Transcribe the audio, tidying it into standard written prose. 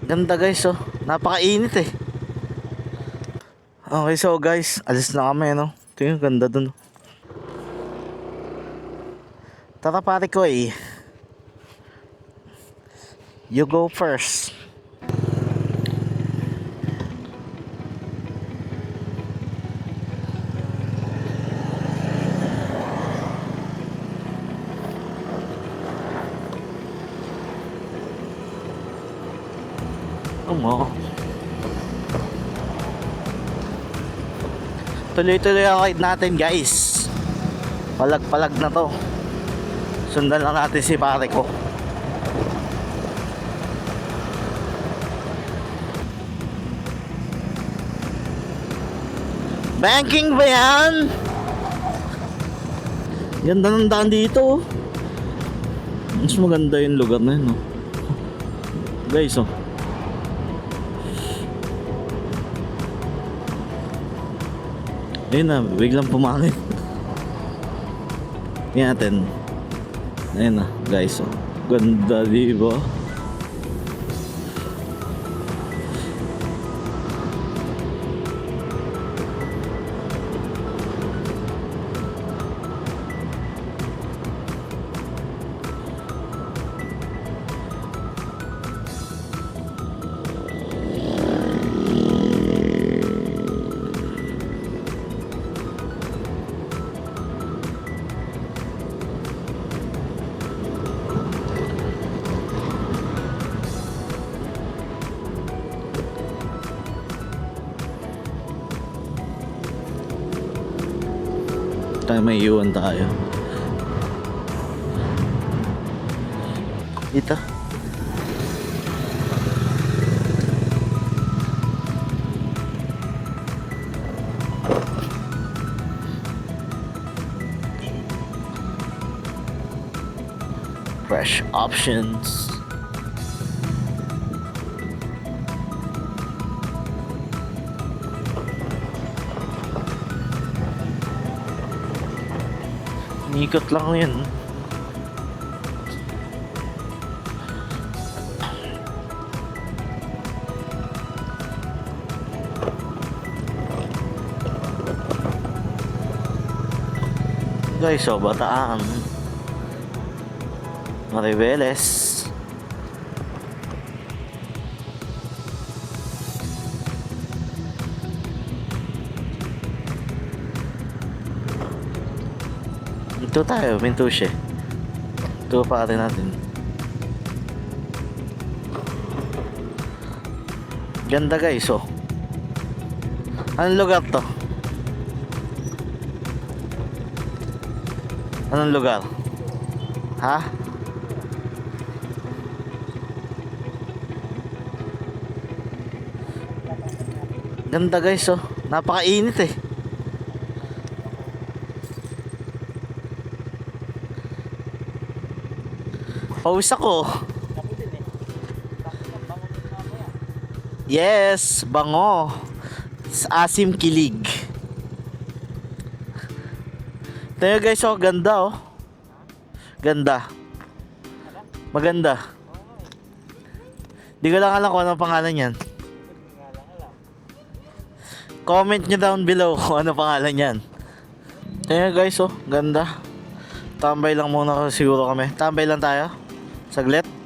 Ganda guys, oh. Napakainit eh. Okay, so guys, alis na kami, no? Ito yung ganda dun. Tara pare ko eh. You go first. Mo. Tuloy-tuloy ang ride natin guys. Palag-palag na to. Sundan lang natin si pare ko. Banking ba yan? Ganda ng daan dito. Mas maganda yung lugar na yun, no? Guys, oh. Ayun na, biglang pumangit. Tingnan natin. Ayun na, guys, oh. Ganda, diba? Tayo may iwan tayo dito. Fresh options. Ikot lang yun. Guys, so Bataan, Maribeles. Ito tayo, Mintushe. Ito pa rin natin. Ganda guys, oh. Anong lugar to? Anong lugar? Ha? Ganda guys, oh. Napakainit eh. Pawis ako. Yes, bango. Asim kilig. Tayo guys, oh, ganda oh. Ganda. Maganda. Di ko lang alam kung anong pangalan yan. Comment nyo down below kung ano pangalan yan. Tayo guys, oh, ganda. Tambay lang muna siguro kami. Tambay lang tayo. Saglit.